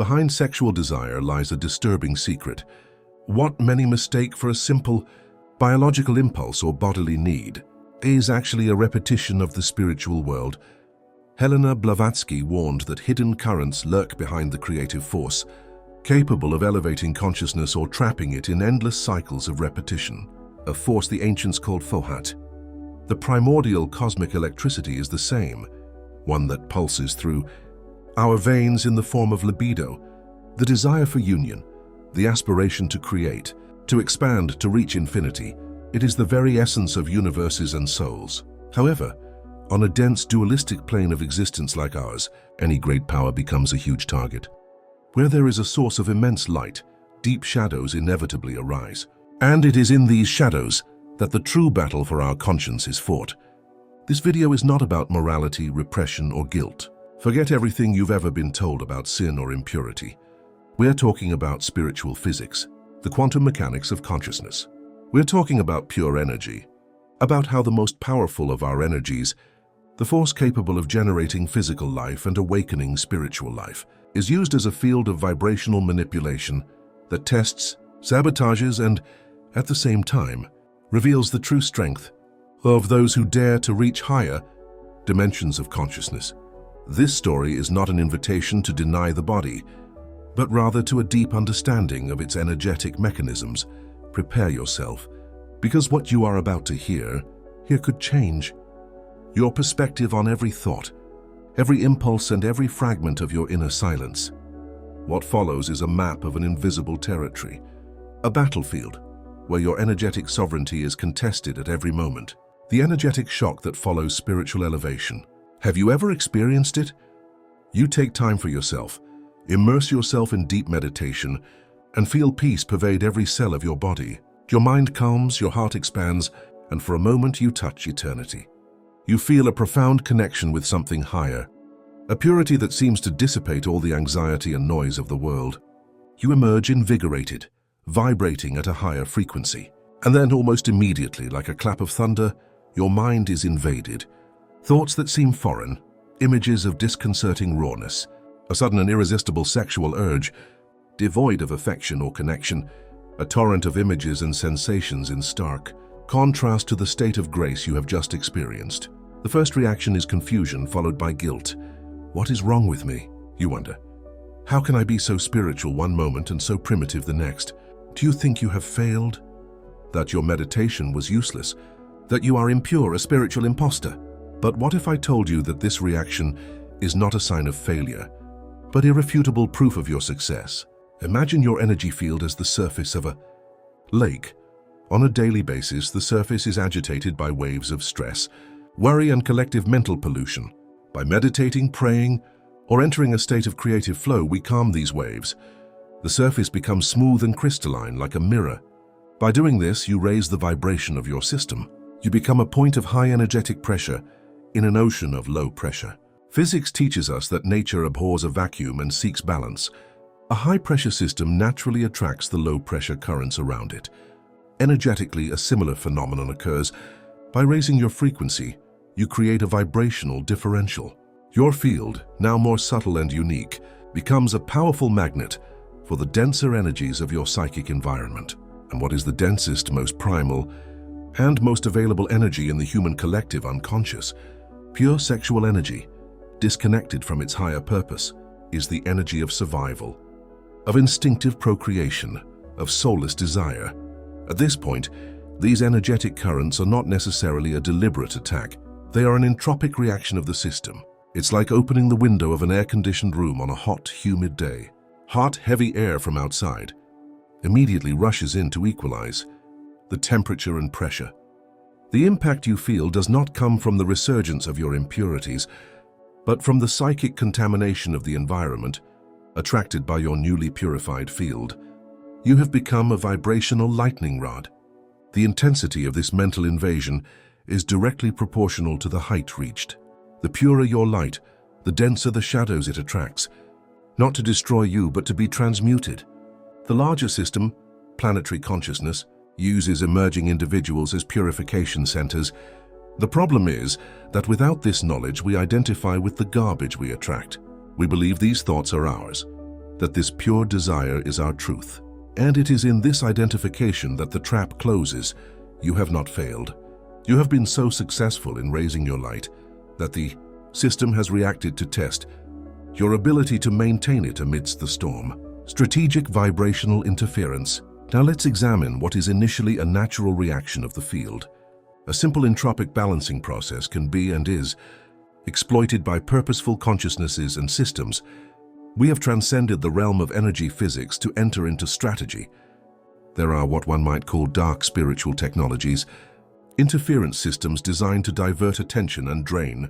Behind sexual desire lies a disturbing secret. What many mistake for a simple biological impulse or bodily need is actually a repetition of the spiritual world. Helena Blavatsky warned that hidden currents lurk behind the creative force, capable of elevating consciousness or trapping it in endless cycles of repetition, a force the ancients called fohat. The primordial cosmic electricity is the same, one that pulses through our veins in the form of libido, the desire for union, the aspiration to create, to expand, to reach infinity. It is the very essence of universes and souls. However, on a dense dualistic plane of existence like ours, any great power becomes a huge target. Where there is a source of immense light, deep shadows inevitably arise. And it is in these shadows that the true battle for our conscience is fought. This video is not about morality, repression, or guilt. Forget everything you've ever been told about sin or impurity. We're talking about spiritual physics, the quantum mechanics of consciousness. We're talking about pure energy, about how the most powerful of our energies, the force capable of generating physical life and awakening spiritual life, is used as a field of vibrational manipulation that tests, sabotages, and, at the same time, reveals the true strength of those who dare to reach higher dimensions of consciousness. This story is not an invitation to deny the body, but rather to a deep understanding of its energetic mechanisms. Prepare yourself, because what you are about to hear could change your perspective on every thought, every impulse, and every fragment of your inner silence. What follows is a map of an invisible territory, a battlefield where your energetic sovereignty is contested at every moment. The energetic shock that follows spiritual elevation. Have you ever experienced it? You take time for yourself, immerse yourself in deep meditation, and feel peace pervade every cell of your body. Your mind calms, your heart expands, and for a moment you touch eternity. You feel a profound connection with something higher, a purity that seems to dissipate all the anxiety and noise of the world. You emerge invigorated, vibrating at a higher frequency. And then almost immediately, like a clap of thunder, your mind is invaded. Thoughts that seem foreign, images of disconcerting rawness, a sudden and irresistible sexual urge, devoid of affection or connection, a torrent of images and sensations in stark contrast to the state of grace you have just experienced. The first reaction is confusion, followed by guilt. What is wrong with me? You wonder. How can I be so spiritual one moment and so primitive the next? Do you think you have failed? That your meditation was useless? That you are impure, a spiritual imposter? But what if I told you that this reaction is not a sign of failure, but irrefutable proof of your success? Imagine your energy field as the surface of a lake. On a daily basis, the surface is agitated by waves of stress, worry, and collective mental pollution. By meditating, praying, or entering a state of creative flow, we calm these waves. The surface becomes smooth and crystalline, like a mirror. By doing this, you raise the vibration of your system. You become a point of high energetic pressure in an ocean of low pressure. Physics teaches us that nature abhors a vacuum and seeks balance. A high-pressure system naturally attracts the low-pressure currents around it. Energetically, a similar phenomenon occurs. By raising your frequency, you create a vibrational differential. Your field, now more subtle and unique, becomes a powerful magnet for the denser energies of your psychic environment. And what is the densest, most primal, and most available energy in the human collective unconscious? Pure sexual energy, disconnected from its higher purpose, is the energy of survival, of instinctive procreation, of soulless desire. At this point, these energetic currents are not necessarily a deliberate attack. They are an entropic reaction of the system. It's like opening the window of an air-conditioned room on a hot, humid day. Hot, heavy air from outside immediately rushes in to equalize the temperature and pressure. The impact you feel does not come from the resurgence of your impurities, but from the psychic contamination of the environment, attracted by your newly purified field. You have become a vibrational lightning rod. The intensity of this mental invasion is directly proportional to the height reached. The purer your light, the denser the shadows it attracts, not to destroy you, but to be transmuted. The larger system, planetary consciousness, uses emerging individuals as purification centers. The problem is that without this knowledge, we identify with the garbage we attract. We believe these thoughts are ours. that this pure desire is our truth. And it is in this identification that the trap closes. You have not failed. You have been so successful in raising your light that the system has reacted to test your ability to maintain it amidst the storm. Strategic vibrational interference. Now let's examine what is initially a natural reaction of the field. A simple entropic balancing process can be and is exploited by purposeful consciousnesses and systems. We have transcended the realm of energy physics to enter into strategy. There are what one might call dark spiritual technologies, interference systems designed to divert attention and drain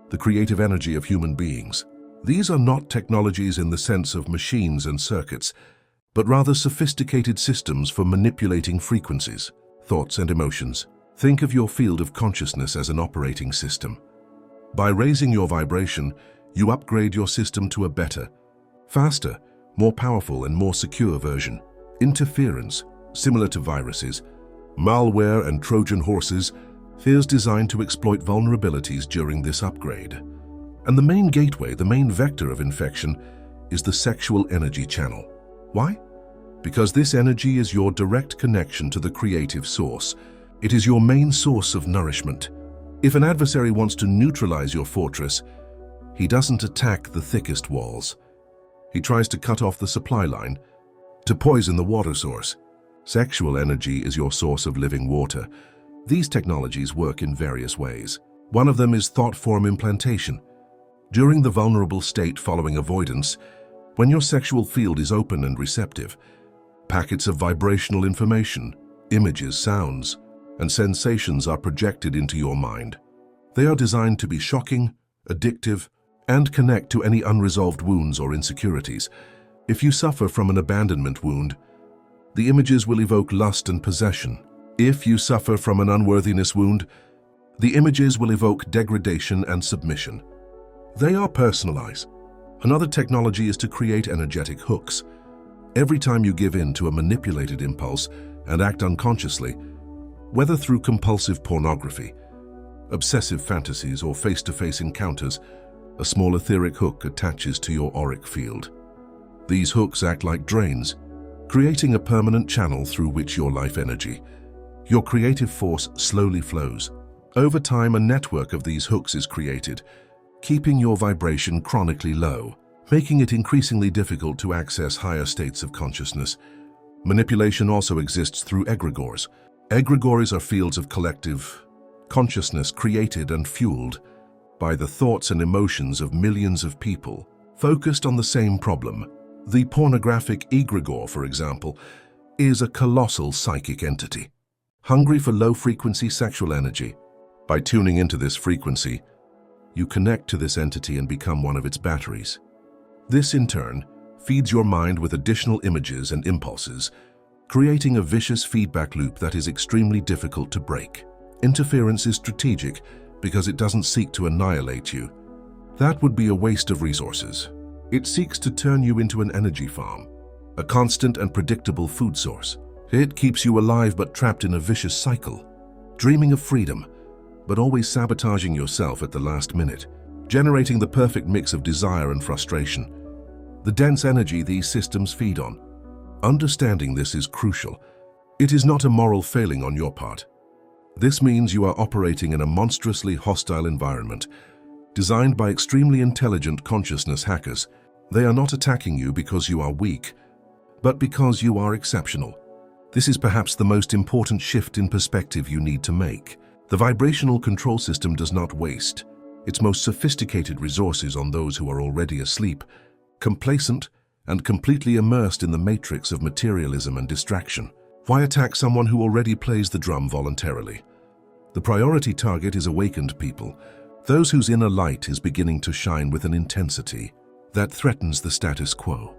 the creative energy of human beings. These are not technologies in the sense of machines and circuits, but rather sophisticated systems for manipulating frequencies, thoughts, and emotions. Think of your field of consciousness as an operating system. By raising your vibration, you upgrade your system to a better, faster, more powerful, and more secure version. Interference, similar to viruses, malware, and Trojan horses, is designed to exploit vulnerabilities during this upgrade. And the main gateway, the main vector of infection, is the sexual energy channel. Why? Because this energy is your direct connection to the creative source. It is your main source of nourishment. If an adversary wants to neutralize your fortress, he doesn't attack the thickest walls. He tries to cut off the supply line, to poison the water source. Sexual energy is your source of living water. These technologies work in various ways. One of them is thought form implantation. During the vulnerable state following avoidance, when your sexual field is open and receptive, packets of vibrational information, images, sounds, and sensations are projected into your mind. They are designed to be shocking, addictive, and connect to any unresolved wounds or insecurities. If you suffer from an abandonment wound, the images will evoke lust and possession. If you suffer from an unworthiness wound, the images will evoke degradation and submission. They are personalized. Another technology is to create energetic hooks. Every time you give in to a manipulated impulse and act unconsciously, whether through compulsive pornography, obsessive fantasies, or face-to-face encounters, a small etheric hook attaches to your auric field. These hooks act like drains, creating a permanent channel through which your life energy, your creative force, slowly flows. Over time, a network of these hooks is created, keeping your vibration chronically low, making it increasingly difficult to access higher states of consciousness. Manipulation also exists through egregores. Egregores are fields of collective consciousness created and fueled by the thoughts and emotions of millions of people focused on the same problem. The pornographic egregore, for example, is a colossal psychic entity, hungry for low-frequency sexual energy. By tuning into this frequency, you connect to this entity and become one of its batteries. This, in turn, feeds your mind with additional images and impulses, creating a vicious feedback loop that is extremely difficult to break. Interference is strategic because it doesn't seek to annihilate you. That would be a waste of resources. It seeks to turn you into an energy farm, a constant and predictable food source. It keeps you alive but trapped in a vicious cycle, dreaming of freedom, but always sabotaging yourself at the last minute, generating the perfect mix of desire and frustration. The dense energy these systems feed on. Understanding this is crucial. It is not a moral failing on your part. This means you are operating in a monstrously hostile environment, designed by extremely intelligent consciousness hackers. They are not attacking you because you are weak, but because you are exceptional. This is perhaps the most important shift in perspective you need to make. The vibrational control system does not waste its most sophisticated resources on those who are already asleep, complacent, and completely immersed in the matrix of materialism and distraction. Why attack someone who already plays the drum voluntarily? The priority target is awakened people, those whose inner light is beginning to shine with an intensity that threatens the status quo.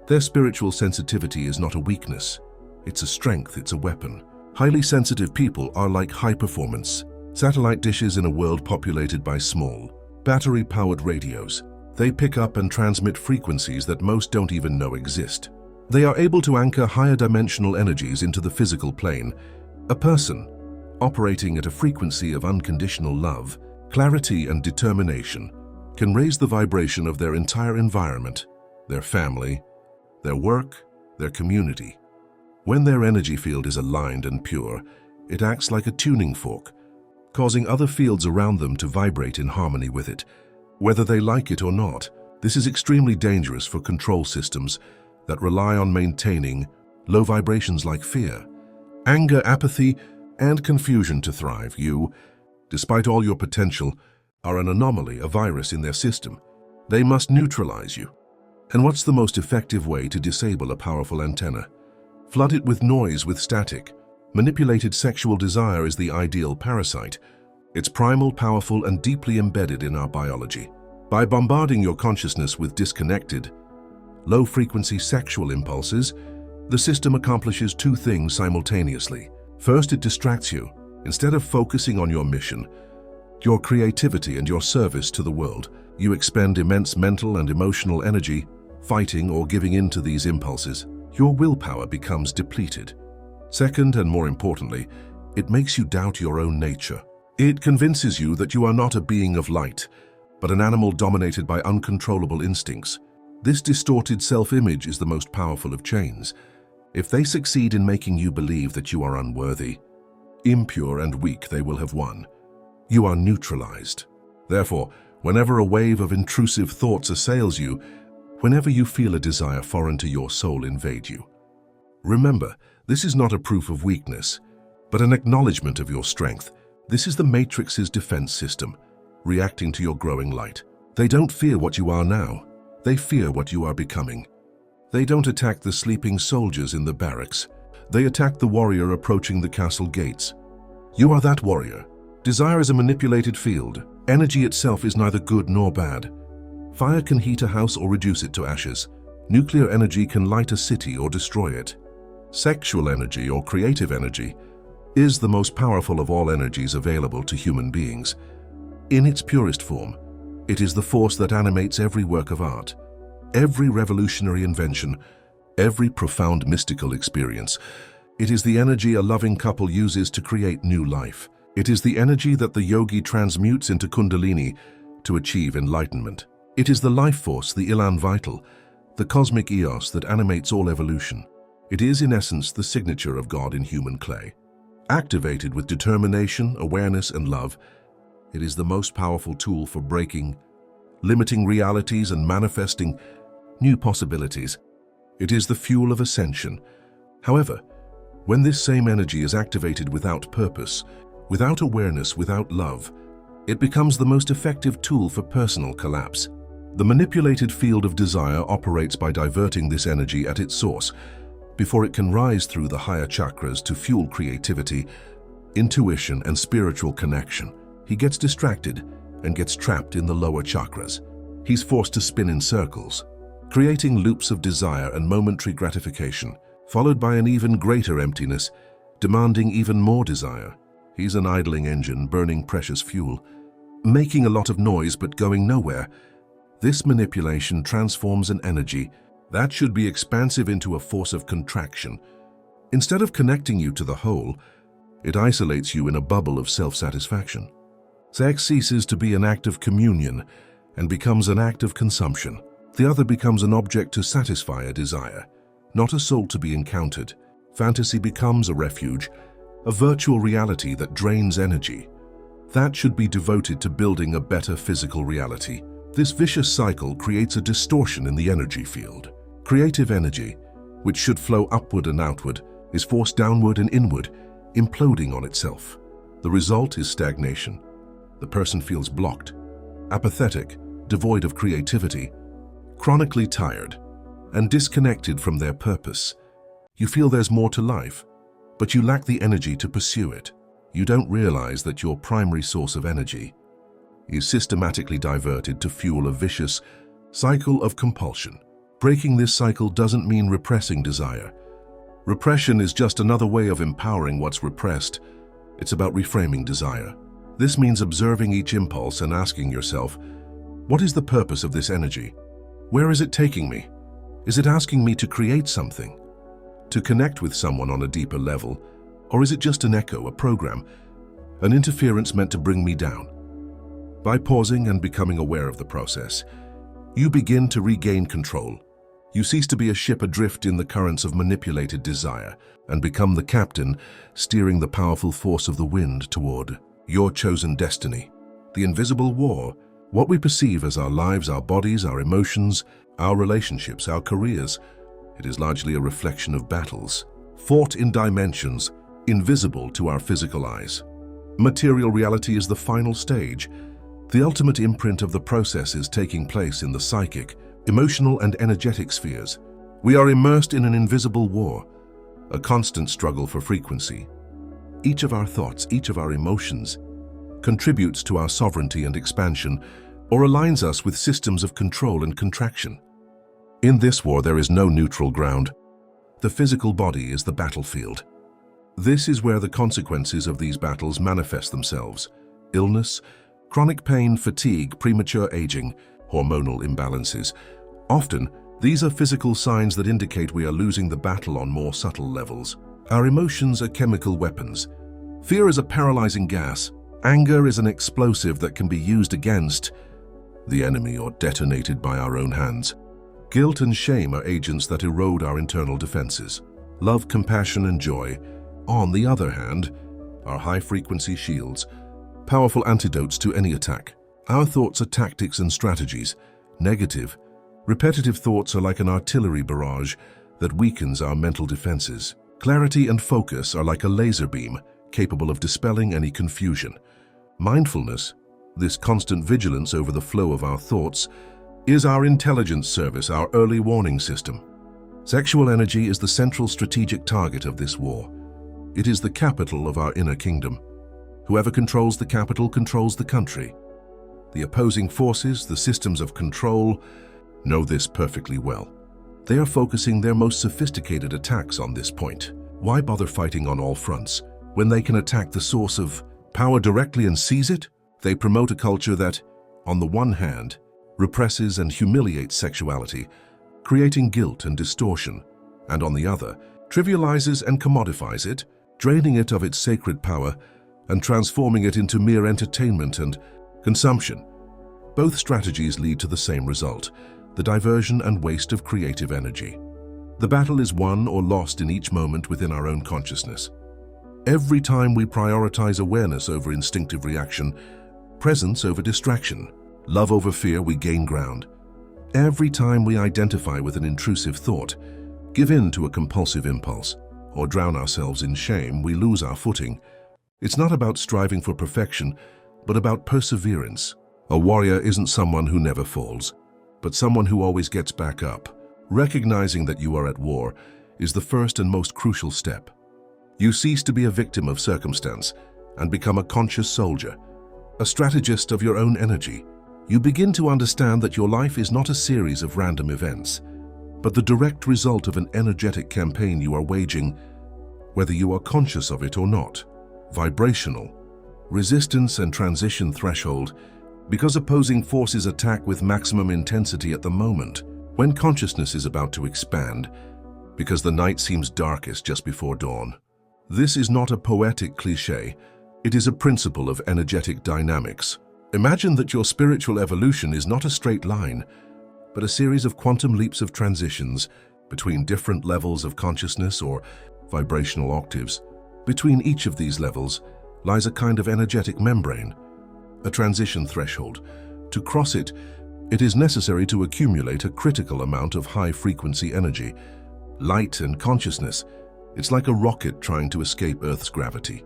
Their spiritual sensitivity is not a weakness, it's a strength, it's a weapon. Highly sensitive people are like high-performance satellite dishes in a world populated by small, battery-powered radios. They pick up and transmit frequencies that most don't even know exist. They are able to anchor higher dimensional energies into the physical plane. A person operating at a frequency of unconditional love, clarity, and determination can raise the vibration of their entire environment, their family, their work, their community. When their energy field is aligned and pure, it acts like a tuning fork, causing other fields around them to vibrate in harmony with it, whether they like it or not. This is extremely dangerous for control systems that rely on maintaining low vibrations like fear, anger, apathy, and confusion to thrive. You, despite all your potential, are an anomaly, a virus in their system. They must neutralize you. And what's the most effective way to disable a powerful antenna? Flood it with noise, with static. Manipulated sexual desire is the ideal parasite. It's primal, powerful, and deeply embedded in our biology. By bombarding your consciousness with disconnected, low-frequency sexual impulses, the system accomplishes two things simultaneously. First, it distracts you. Instead of focusing on your mission, your creativity, and your service to the world, you expend immense mental and emotional energy fighting or giving in to these impulses. Your willpower becomes depleted. Second, and more importantly, it makes you doubt your own nature. It convinces you that you are not a being of light, but an animal dominated by uncontrollable instincts. This distorted self-image is the most powerful of chains. If they succeed in making you believe that you are unworthy, impure, and weak, they will have won. You are neutralized. Therefore, whenever a wave of intrusive thoughts assails you, whenever you feel a desire foreign to your soul invade you, remember, this is not a proof of weakness, but an acknowledgement of your strength. This is the Matrix's defense system, reacting to your growing light. They don't fear what you are now. They fear what you are becoming. They don't attack the sleeping soldiers in the barracks. They attack the warrior approaching the castle gates. You are that warrior. Desire is a manipulated field. Energy itself is neither good nor bad. Fire can heat a house or reduce it to ashes. Nuclear energy can light a city or destroy it. Sexual energy, or creative energy, is the most powerful of all energies available to human beings. In its purest form, it is the force that animates every work of art, every revolutionary invention, every profound mystical experience. It is the energy a loving couple uses to create new life. It is the energy that the yogi transmutes into Kundalini to achieve enlightenment. It is the life force, the Elan vital, the cosmic eos that animates all evolution. It is, in essence, the signature of God in human clay. Activated with determination, awareness, and love, it is the most powerful tool for breaking limiting realities and manifesting new possibilities. It is the fuel of ascension. However, when this same energy is activated without purpose, without awareness, without love, it becomes the most effective tool for personal collapse. The manipulated field of desire operates by diverting this energy at its source before it can rise through the higher chakras to fuel creativity, intuition, and spiritual connection. He gets distracted and gets trapped in the lower chakras. He's forced to spin in circles, creating loops of desire and momentary gratification, followed by an even greater emptiness, demanding even more desire. He's an idling engine burning precious fuel, making a lot of noise but going nowhere. This manipulation transforms an energy that should be expansive into a force of contraction. Instead of connecting you to the whole, it isolates you in a bubble of self-satisfaction. Sex ceases to be an act of communion and becomes an act of consumption. The other becomes an object to satisfy a desire, not a soul to be encountered. Fantasy becomes a refuge, a virtual reality that drains energy. That should be devoted to building a better physical reality. This vicious cycle creates a distortion in the energy field. Creative energy, which should flow upward and outward, is forced downward and inward, imploding on itself. The result is stagnation. The person feels blocked, apathetic, devoid of creativity, chronically tired, and disconnected from their purpose. You feel there's more to life, but you lack the energy to pursue it. You don't realize that your primary source of energy is systematically diverted to fuel a vicious cycle of compulsion. Breaking this cycle doesn't mean repressing desire. Repression is just another way of empowering what's repressed. It's about reframing desire. This means observing each impulse and asking yourself, what is the purpose of this energy? Where is it taking me? Is it asking me to create something? To connect with someone on a deeper level? Or is it just an echo, a program, an interference meant to bring me down? By pausing and becoming aware of the process, you begin to regain control. You cease to be a ship adrift in the currents of manipulated desire and become the captain, steering the powerful force of the wind toward your chosen destiny. The invisible war, what we perceive as our lives, our bodies, our emotions, our relationships, our careers, it is largely a reflection of battles, fought in dimensions invisible to our physical eyes. Material reality is the final stage, the ultimate imprint of the processes taking place in the psychic, emotional and energetic spheres. We are immersed in an invisible war, a constant struggle for frequency. Each of our thoughts, each of our emotions, contributes to our sovereignty and expansion, or aligns us with systems of control and contraction. In this war, there is no neutral ground. The physical body is the battlefield. This is where the consequences of these battles manifest themselves: illness, chronic pain, fatigue, premature aging, hormonal imbalances. Often, these are physical signs that indicate we are losing the battle on more subtle levels. Our emotions are chemical weapons. Fear is a paralyzing gas. Anger is an explosive that can be used against the enemy or detonated by our own hands. Guilt and shame are agents that erode our internal defenses. Love, compassion, and joy, on the other hand, are high-frequency shields, powerful antidotes to any attack. Our thoughts are tactics and strategies. Negative, repetitive thoughts are like an artillery barrage that weakens our mental defenses. Clarity and focus are like a laser beam, capable of dispelling any confusion. Mindfulness, this constant vigilance over the flow of our thoughts, is our intelligence service, our early warning system. Sexual energy is the central strategic target of this war. It is the capital of our inner kingdom. Whoever controls the capital controls the country. The opposing forces, the systems of control, know this perfectly well. They are focusing their most sophisticated attacks on this point. Why bother fighting on all fronts when they can attack the source of power directly and seize it? They promote a culture that, on the one hand, represses and humiliates sexuality, creating guilt and distortion, and on the other, trivializes and commodifies it, draining it of its sacred power and transforming it into mere entertainment and consumption. Both strategies lead to the same result: the diversion and waste of creative energy. The battle is won or lost in each moment within our own consciousness. Every time we prioritize awareness over instinctive reaction, presence over distraction, love over fear, we gain ground. Every time we identify with an intrusive thought, give in to a compulsive impulse, or drown ourselves in shame, we lose our footing. It's not about striving for perfection, but about perseverance. A warrior isn't someone who never falls, but someone who always gets back up. Recognizing that you are at war is the first and most crucial step. You cease to be a victim of circumstance and become a conscious soldier, a strategist of your own energy. You begin to understand that your life is not a series of random events, but the direct result of an energetic campaign you are waging, whether you are conscious of it or not. Vibrational, resistance and transition threshold, because opposing forces attack with maximum intensity at the moment, when consciousness is about to expand, because the night seems darkest just before dawn. This is not a poetic cliché, it is a principle of energetic dynamics. Imagine that your spiritual evolution is not a straight line, but a series of quantum leaps of transitions between different levels of consciousness or vibrational octaves. Between each of these levels lies a kind of energetic membrane, a transition threshold. To cross it, it is necessary to accumulate a critical amount of high-frequency energy, light and consciousness. It's like a rocket trying to escape Earth's gravity.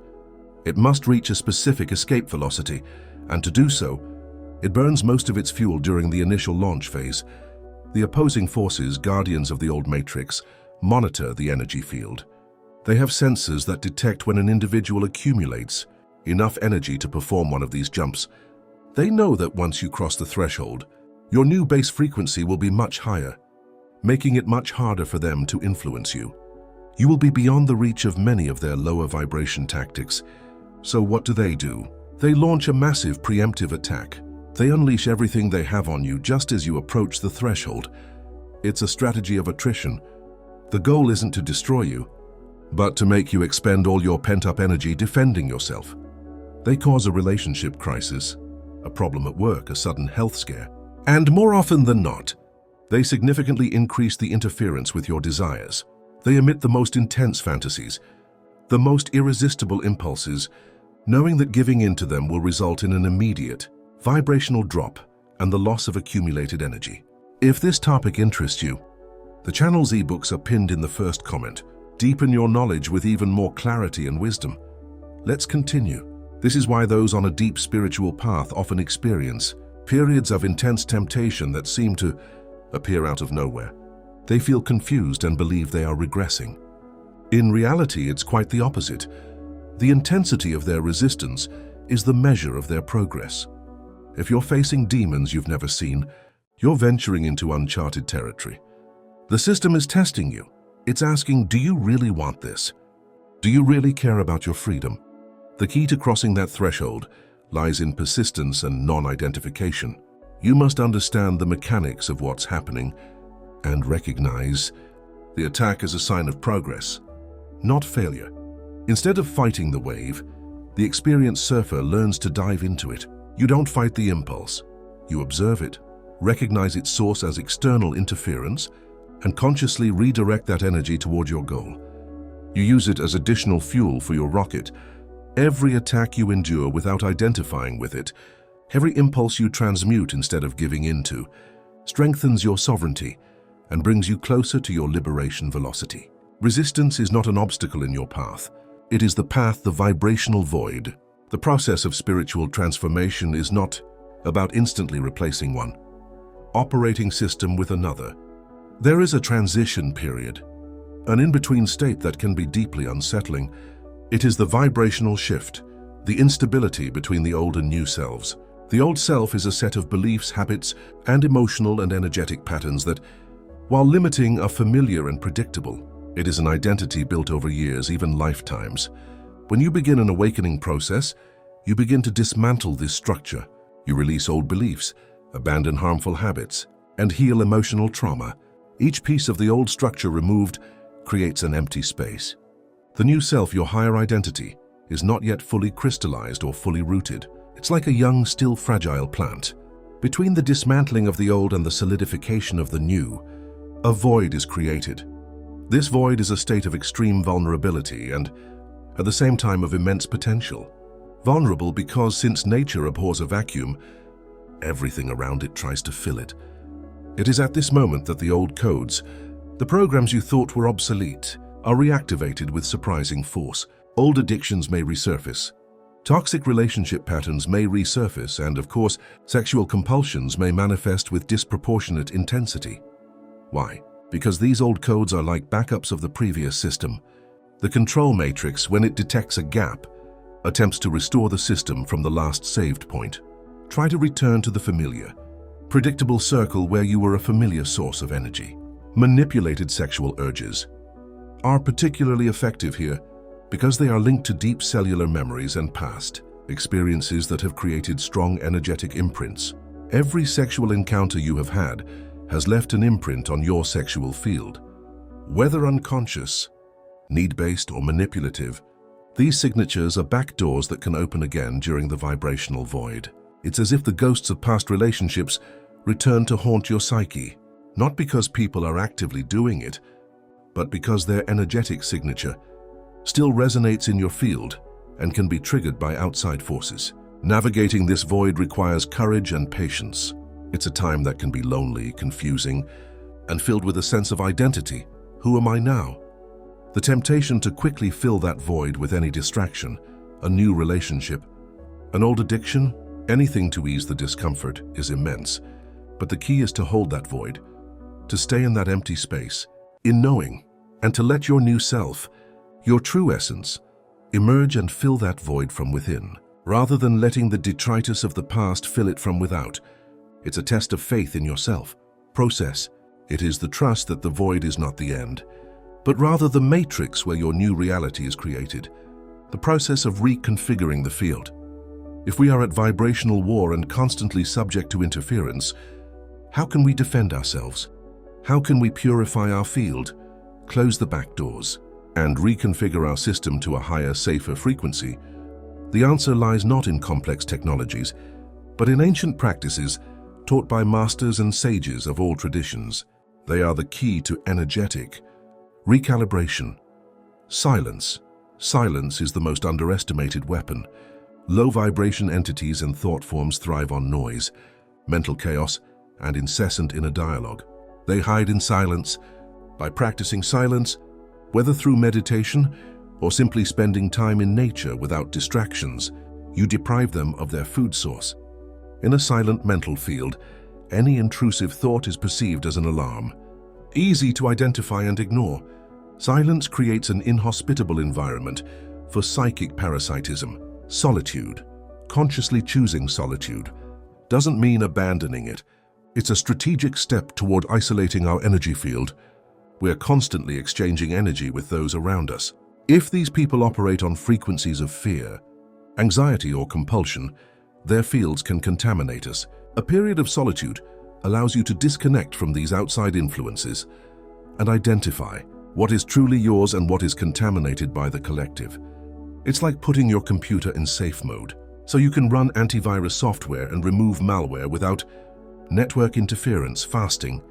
It must reach a specific escape velocity, and to do so, it burns most of its fuel during the initial launch phase. The opposing forces, guardians of the old matrix, monitor the energy field. They have sensors that detect when an individual accumulates enough energy to perform one of these jumps. They know that once you cross the threshold, your new base frequency will be much higher, making it much harder for them to influence you. You will be beyond the reach of many of their lower vibration tactics. So what do? They launch a massive preemptive attack. They unleash everything they have on you just as you approach the threshold. It's a strategy of attrition. The goal isn't to destroy you, but to make you expend all your pent-up energy defending yourself. They cause a relationship crisis, a problem at work, a sudden health scare. And more often than not, They significantly increase the interference with your desires. They emit the most intense fantasies, the most irresistible impulses, knowing that giving in to them will result in an immediate, vibrational drop and the loss of accumulated energy. If this topic interests you, the channel's ebooks are pinned in the first comment. Deepen your knowledge with even more clarity and wisdom. Let's continue. This is why those on a deep spiritual path often experience periods of intense temptation that seem to appear out of nowhere. They feel confused and believe they are regressing. In reality, it's quite the opposite. The intensity of their resistance is the measure of their progress. If you're facing demons you've never seen, you're venturing into uncharted territory. The system is testing you. It's asking, do you really want this? Do you really care about your freedom? The key to crossing that threshold lies in persistence and non-identification. You must understand the mechanics of what's happening and recognize the attack as a sign of progress, not failure. Instead of fighting the wave, the experienced surfer learns to dive into it. You don't fight the impulse. You observe it, recognize its source as external interference, and consciously redirect that energy toward your goal. You use it as additional fuel for your rocket. Every attack you endure without identifying with it, every impulse you transmute instead of giving into, strengthens your sovereignty and brings you closer to your liberation velocity. Resistance is not an obstacle in your path. It is the path, the vibrational void. The process of spiritual transformation is not about instantly replacing one operating system with another. There is a transition period, an in-between state that can be deeply unsettling. It is the vibrational shift, the instability between the old and new selves. The old self is a set of beliefs, habits, and emotional and energetic patterns that, while limiting, are familiar and predictable. It is an identity built over years, even lifetimes. When you begin an awakening process, you begin to dismantle this structure. You release old beliefs, abandon harmful habits, and heal emotional trauma. Each piece of the old structure removed creates an empty space. The new self, your higher identity, is not yet fully crystallized or fully rooted. It's like a young, still fragile plant. Between the dismantling of the old and the solidification of the new, a void is created. This void is a state of extreme vulnerability and, at the same time, of immense potential. Vulnerable because, since nature abhors a vacuum, everything around it tries to fill it. It is at this moment that the old codes, the programs you thought were obsolete, are reactivated with surprising force. Old addictions may resurface. Toxic relationship patterns may resurface, and of course, sexual compulsions may manifest with disproportionate intensity. Why? Because these old codes are like backups of the previous system. The control matrix, when it detects a gap, attempts to restore the system from the last saved point. Try to return to the familiar, predictable circle where you were a familiar source of energy. Manipulated sexual urges are particularly effective here because they are linked to deep cellular memories and past experiences that have created strong energetic imprints. Every sexual encounter you have had has left an imprint on your sexual field. Whether unconscious, need-based, or manipulative, these signatures are back doors that can open again during the vibrational void. It's as if the ghosts of past relationships return to haunt your psyche, not because people are actively doing it, but because their energetic signature still resonates in your field and can be triggered by outside forces. Navigating this void requires courage and patience. It's a time that can be lonely, confusing, and filled with a sense of identity. Who am I now? The temptation to quickly fill that void with any distraction, a new relationship, an old addiction, anything to ease the discomfort is immense. But the key is to hold that void, to stay in that empty space, in knowing, and to let your new self, your true essence, emerge and fill that void from within, rather than letting the detritus of the past fill it from without. It's a test of faith in yourself. Process. It is the trust that the void is not the end, but rather the matrix where your new reality is created, the process of reconfiguring the field. If we are at vibrational war and constantly subject to interference, how can we defend ourselves? How can we purify our field, close the back doors, and reconfigure our system to a higher, safer frequency? The answer lies not in complex technologies, but in ancient practices taught by masters and sages of all traditions. They are the key to energetic recalibration. Silence. Silence is the most underestimated weapon. Low-vibration entities and thought forms thrive on noise, mental chaos, and incessant inner dialogue. They hide in silence. By practicing silence, whether through meditation or simply spending time in nature without distractions, you deprive them of their food source. In a silent mental field, any intrusive thought is perceived as an alarm. Easy to identify and ignore, silence creates an inhospitable environment for psychic parasitism. Solitude. Consciously choosing solitude doesn't mean abandoning it. It's a strategic step toward isolating our energy field. We're constantly exchanging energy with those around us. If these people operate on frequencies of fear, anxiety, or compulsion, their fields can contaminate us. A period of solitude allows you to disconnect from these outside influences and identify what is truly yours and what is contaminated by the collective. It's like putting your computer in safe mode, so you can run antivirus software and remove malware without network interference. Fasting.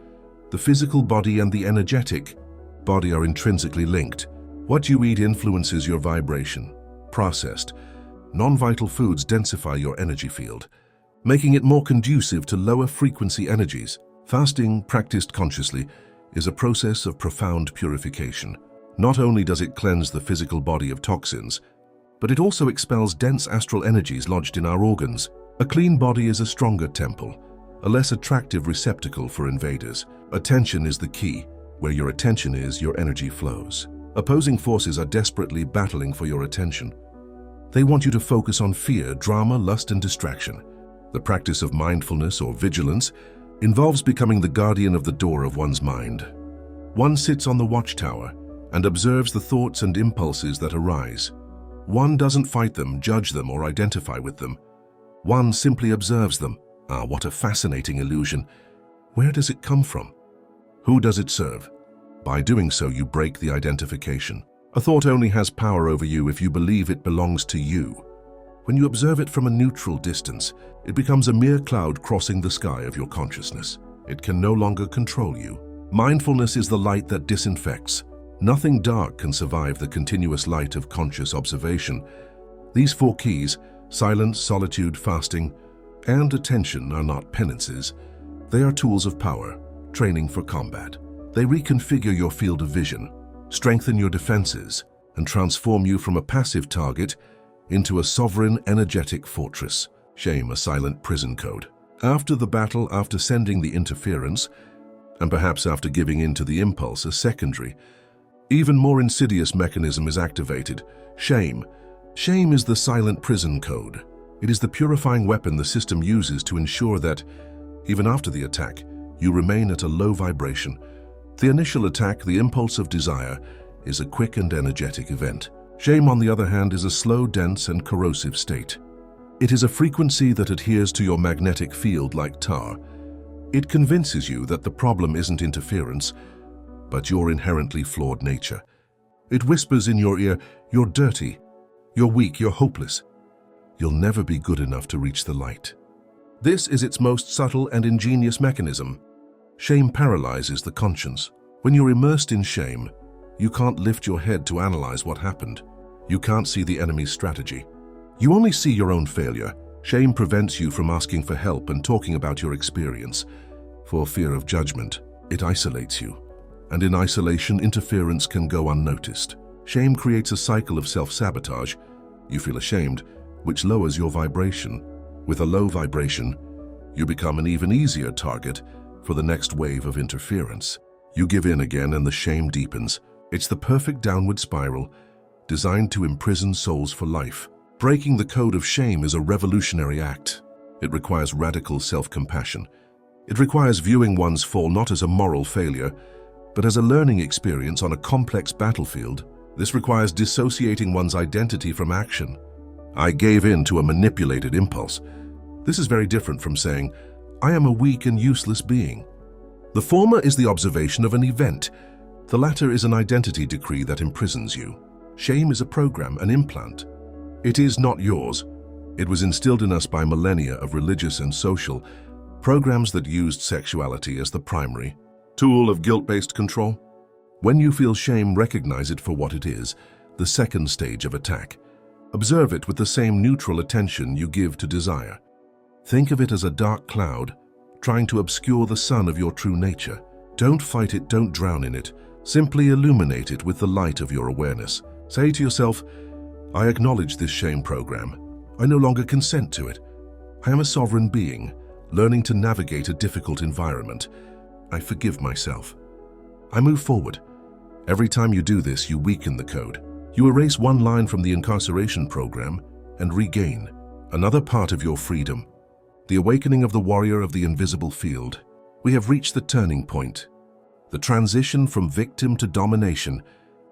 The physical body and the energetic body are intrinsically linked. What you eat influences your vibration. Processed, non-vital foods densify your energy field, making it more conducive to lower frequency energies. Fasting, practiced consciously, is a process of profound purification. Not only does it cleanse the physical body of toxins, but it also expels dense astral energies lodged in our organs. A clean body is a stronger temple, a less attractive receptacle for invaders. Attention is the key. Where your attention is, your energy flows. Opposing forces are desperately battling for your attention. They want you to focus on fear, drama, lust, and distraction. The practice of mindfulness or vigilance involves becoming the guardian of the door of one's mind. One sits on the watchtower and observes the thoughts and impulses that arise. One doesn't fight them, judge them, or identify with them. One simply observes them. Ah, what a fascinating illusion. Where does it come from? Who does it serve? By doing so, you break the identification. A thought only has power over you if you believe it belongs to you. When you observe it from a neutral distance, it becomes a mere cloud crossing the sky of your consciousness. It can no longer control you. Mindfulness is the light that disinfects. Nothing dark can survive the continuous light of conscious observation. These four keys, silence, solitude, fasting, and attention, are not penances. They are tools of power, training for combat. They reconfigure your field of vision, strengthen your defenses, and transform you from a passive target into a sovereign, energetic fortress. Shame, a silent prison code. After the battle, after sending the interference, and perhaps after giving in to the impulse, a secondary, even more insidious mechanism is activated. Shame. Shame is the silent prison code. It is the purifying weapon the system uses to ensure that, even after the attack, you remain at a low vibration. The initial attack, the impulse of desire, is a quick and energetic event. Shame, on the other hand, is a slow, dense, and corrosive state. It is a frequency that adheres to your magnetic field like tar. It convinces you that the problem isn't interference, but your inherently flawed nature. It whispers in your ear, "You're dirty, you're weak, you're hopeless. You'll never be good enough to reach the light." This is its most subtle and ingenious mechanism. Shame paralyzes the conscience. When you're immersed in shame, you can't lift your head to analyze what happened. You can't see the enemy's strategy. You only see your own failure. Shame prevents you from asking for help and talking about your experience. For fear of judgment, it isolates you. And in isolation, interference can go unnoticed. Shame creates a cycle of self-sabotage. You feel ashamed, which lowers your vibration. With a low vibration, you become an even easier target for the next wave of interference. You give in again and the shame deepens. It's the perfect downward spiral, designed to imprison souls for life. Breaking the code of shame is a revolutionary act. It requires radical self-compassion. It requires viewing one's fall not as a moral failure, but as a learning experience on a complex battlefield. This requires dissociating one's identity from action. I gave in to a manipulated impulse. This is very different from saying, I am a weak and useless being. The former is the observation of an event. The latter is an identity decree that imprisons you. Shame is a program, an implant. It is not yours. It was instilled in us by millennia of religious and social programs that used sexuality as the primary tool of guilt-based control. When you feel shame, recognize it for what it is, the second stage of attack. Observe it with the same neutral attention you give to desire. Think of it as a dark cloud, trying to obscure the sun of your true nature. Don't fight it, don't drown in it. Simply illuminate it with the light of your awareness. Say to yourself, I acknowledge this shame program. I no longer consent to it. I am a sovereign being, learning to navigate a difficult environment. I forgive myself. I move forward. Every time you do this, you weaken the code. You erase one line from the incarceration program and regain another part of your freedom. The awakening of the warrior of the invisible field. We have reached the turning point. The transition from victim to domination.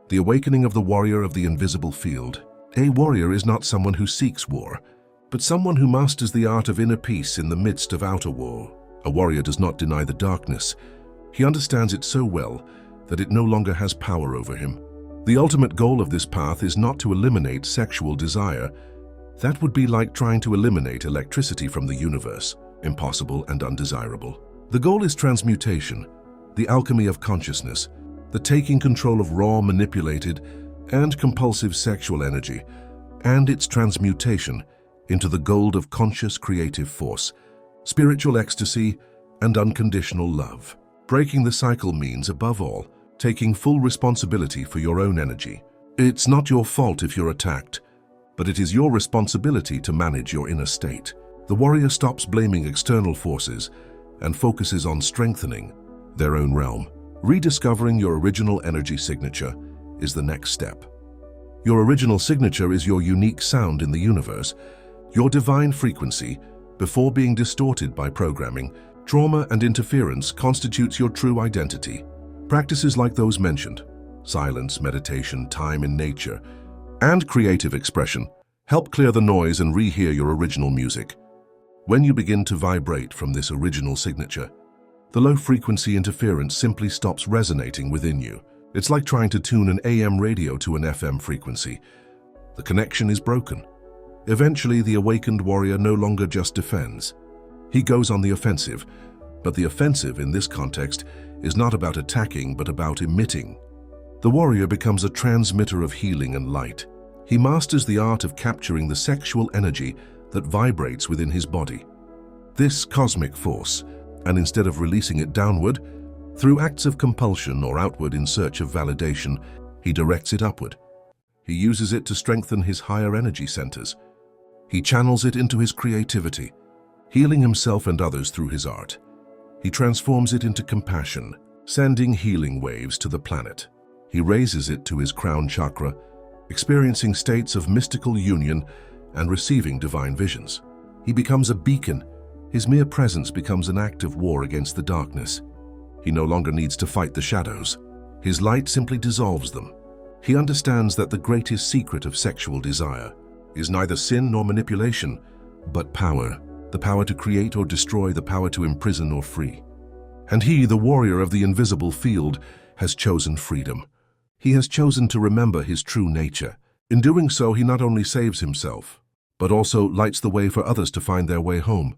The awakening of the warrior of the invisible field. A warrior is not someone who seeks war, but someone who masters the art of inner peace in the midst of outer war. A warrior does not deny the darkness. He understands it so well that it no longer has power over him. The ultimate goal of this path is not to eliminate sexual desire. That would be like trying to eliminate electricity from the universe, impossible and undesirable. The goal is transmutation, the alchemy of consciousness, the taking control of raw, manipulated, and compulsive sexual energy, and its transmutation into the gold of conscious creative force, spiritual ecstasy, and unconditional love. Breaking the cycle means, above all, taking full responsibility for your own energy. It's not your fault if you're attacked, but it is your responsibility to manage your inner state. The warrior stops blaming external forces and focuses on strengthening their own realm. Rediscovering your original energy signature is the next step. Your original signature is your unique sound in the universe, your divine frequency. Before being distorted by programming, trauma, and interference constitutes your true identity. Practices like those mentioned, silence, meditation, time in nature, and creative expression, help clear the noise and rehear your original music. When you begin to vibrate from this original signature, the low-frequency interference simply stops resonating within you. It's like trying to tune an AM radio to an FM frequency. The connection is broken. Eventually, the awakened warrior no longer just defends. He goes on the offensive, but the offensive in this context is not about attacking but about emitting. The warrior becomes a transmitter of healing and light. He masters the art of capturing the sexual energy that vibrates within his body. This cosmic force, and instead of releasing it downward, through acts of compulsion or outward in search of validation, he directs it upward. He uses it to strengthen his higher energy centers. He channels it into his creativity, healing himself and others through his art. He transforms it into compassion, sending healing waves to the planet. He raises it to his crown chakra, experiencing states of mystical union and receiving divine visions. He becomes a beacon. His mere presence becomes an act of war against the darkness. He no longer needs to fight the shadows. His light simply dissolves them. He understands that the greatest secret of sexual desire is neither sin nor manipulation, but power. The power to create or destroy, the power to imprison or free. And he, the warrior of the invisible field, has chosen freedom. He has chosen to remember his true nature. In doing so, he not only saves himself, but also lights the way for others to find their way home.